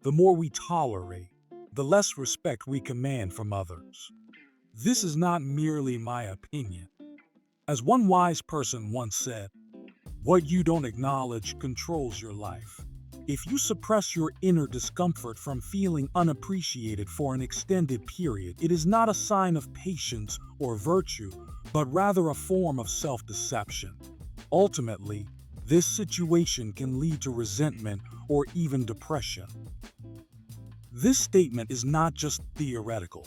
the more we tolerate, the less respect we command from others. This is not merely my opinion. As one wise person once said, what you don't acknowledge controls your life. If you suppress your inner discomfort from feeling unappreciated for an extended period, it is not a sign of patience or virtue, but rather a form of self-deception. Ultimately, this situation can lead to resentment or even depression. This statement is not just theoretical.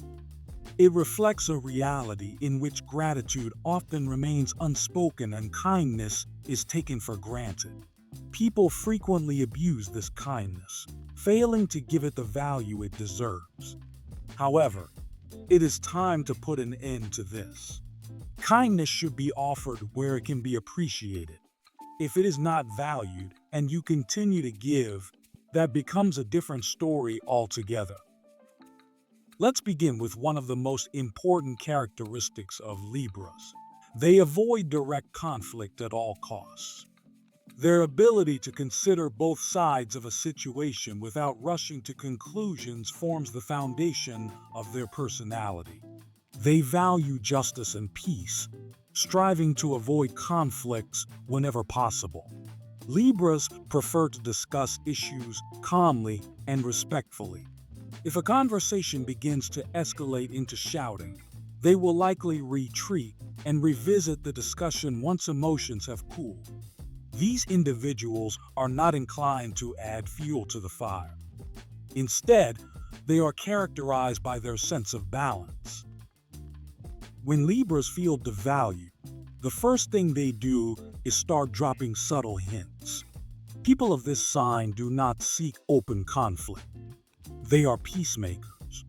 It reflects a reality in which gratitude often remains unspoken and kindness is taken for granted. People frequently abuse this kindness, failing to give it the value it deserves. However, it is time to put an end to this. Kindness should be offered where it can be appreciated. If it is not valued and you continue to give, that becomes a different story altogether. Let's begin with one of the most important characteristics of Libras. They avoid direct conflict at all costs. Their ability to consider both sides of a situation without rushing to conclusions forms the foundation of their personality. They value justice and peace, striving to avoid conflicts whenever possible. Libras prefer to discuss issues calmly and respectfully. If a conversation begins to escalate into shouting, they will likely retreat and revisit the discussion once emotions have cooled. These individuals are not inclined to add fuel to the fire. Instead, they are characterized by their sense of balance. When Libras feel devalued, the first thing they do is start dropping subtle hints. People of this sign do not seek open conflict. They are peacemakers.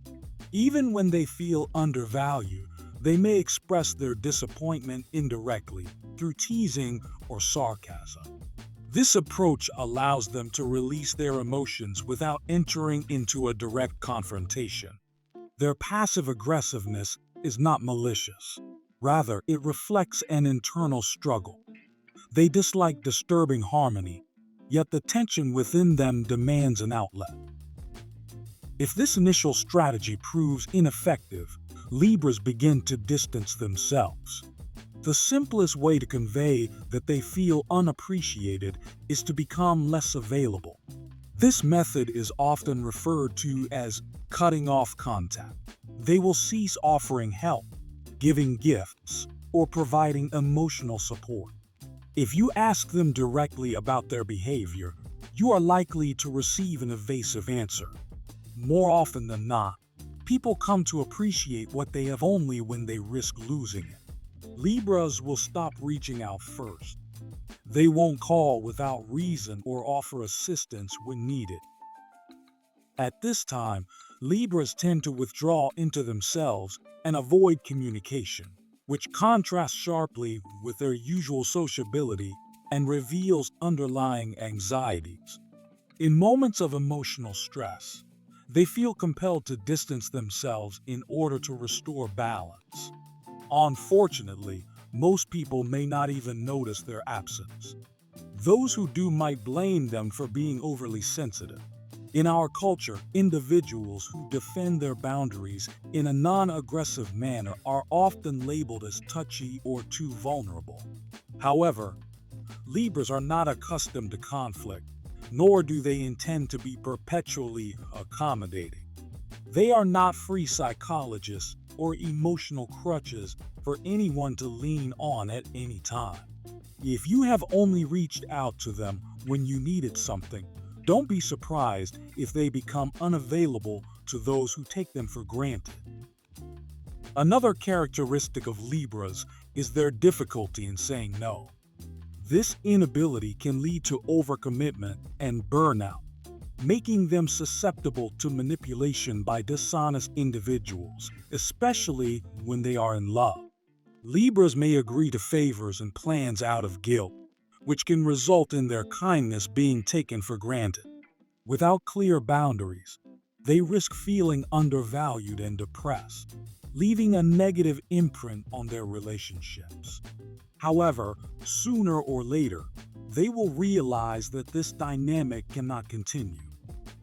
Even when they feel undervalued, they may express their disappointment indirectly through teasing or sarcasm. This approach allows them to release their emotions without entering into a direct confrontation. Their passive aggressiveness is not malicious. Rather, it reflects an internal struggle. They dislike disturbing harmony, yet the tension within them demands an outlet. If this initial strategy proves ineffective, Libras begin to distance themselves. The simplest way to convey that they feel unappreciated is to become less available. This method is often referred to as cutting off contact. They will cease offering help, giving gifts, or providing emotional support. If you ask them directly about their behavior, you are likely to receive an evasive answer. More often than not, people come to appreciate what they have only when they risk losing it. Libras will stop reaching out first. They won't call without reason or offer assistance when needed. At this time, Libras tend to withdraw into themselves and avoid communication, which contrasts sharply with their usual sociability and reveals underlying anxieties. In moments of emotional stress, they feel compelled to distance themselves in order to restore balance. Unfortunately, most people may not even notice their absence. Those who do might blame them for being overly sensitive. In our culture, individuals who defend their boundaries in a non-aggressive manner are often labeled as touchy or too vulnerable. However, Libras are not accustomed to conflict, nor do they intend to be perpetually accommodating. They are not free psychologists or emotional crutches for anyone to lean on at any time. If you have only reached out to them when you needed something, don't be surprised if they become unavailable to those who take them for granted. Another characteristic of Libras is their difficulty in saying no. This inability can lead to overcommitment and burnout, making them susceptible to manipulation by dishonest individuals, especially when they are in love. Libras may agree to favors and plans out of guilt, which can result in their kindness being taken for granted. Without clear boundaries, they risk feeling undervalued and depressed, leaving a negative imprint on their relationships. However, sooner or later, they will realize that this dynamic cannot continue.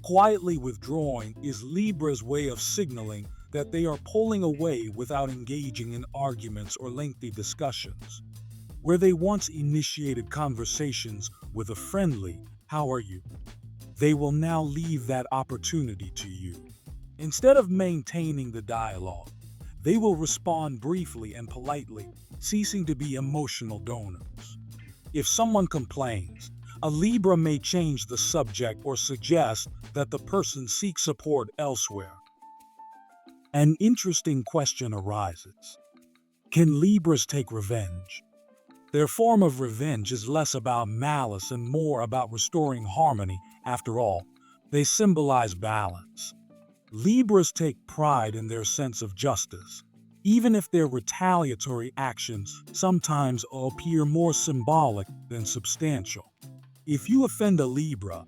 Quietly withdrawing is Libra's way of signaling that they are pulling away without engaging in arguments or lengthy discussions. Where they once initiated conversations with a friendly, "How are you?" they will now leave that opportunity to you. Instead of maintaining the dialogue, they will respond briefly and politely, ceasing to be emotional donors. If someone complains, a Libra may change the subject or suggest that the person seek support elsewhere. An interesting question arises. Can Libras take revenge? Their form of revenge is less about malice and more about restoring harmony. After all, they symbolize balance. Libras take pride in their sense of justice, even if their retaliatory actions sometimes appear more symbolic than substantial. If you offend a Libra,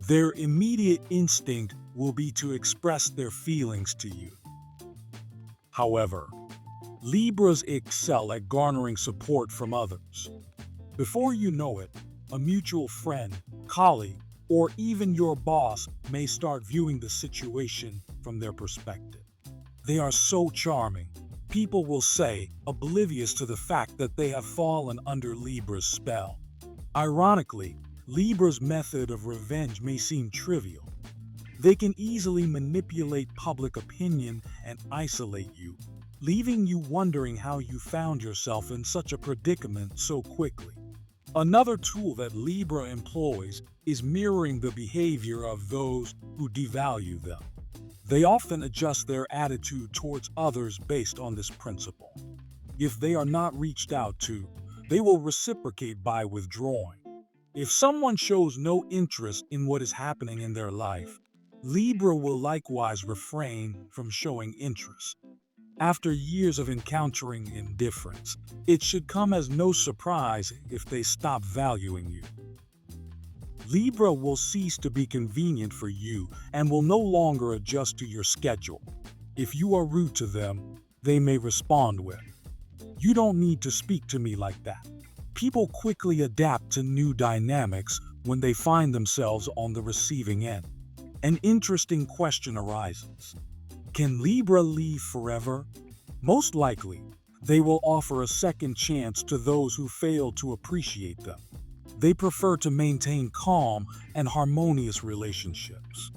their immediate instinct will be to express their feelings to you. However, Libras excel at garnering support from others. Before you know it, a mutual friend, colleague, or even your boss may start viewing the situation from their perspective. They are so charming, people will say, oblivious to the fact that they have fallen under Libra's spell. Ironically, Libra's method of revenge may seem trivial. They can easily manipulate public opinion and isolate you, leaving you wondering how you found yourself in such a predicament so quickly. Another tool that Libra employs is mirroring the behavior of those who devalue them. They often adjust their attitude towards others based on this principle. If they are not reached out to, they will reciprocate by withdrawing. If someone shows no interest in what is happening in their life, Libra will likewise refrain from showing interest. After years of encountering indifference, it should come as no surprise if they stop valuing you. Libra will cease to be convenient for you and will no longer adjust to your schedule. If you are rude to them, they may respond with, "You don't need to speak to me like that." People quickly adapt to new dynamics when they find themselves on the receiving end. An interesting question arises. Can Libra leave forever? Most likely, they will offer a second chance to those who fail to appreciate them. They prefer to maintain calm and harmonious relationships.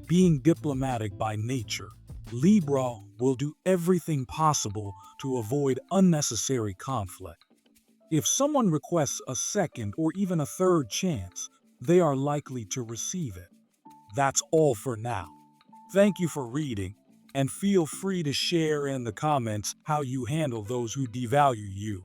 Being diplomatic by nature, Libra will do everything possible to avoid unnecessary conflict. If someone requests a second or even a third chance, they are likely to receive it. That's all for now. Thank you for reading, and feel free to share in the comments how you handle those who devalue you.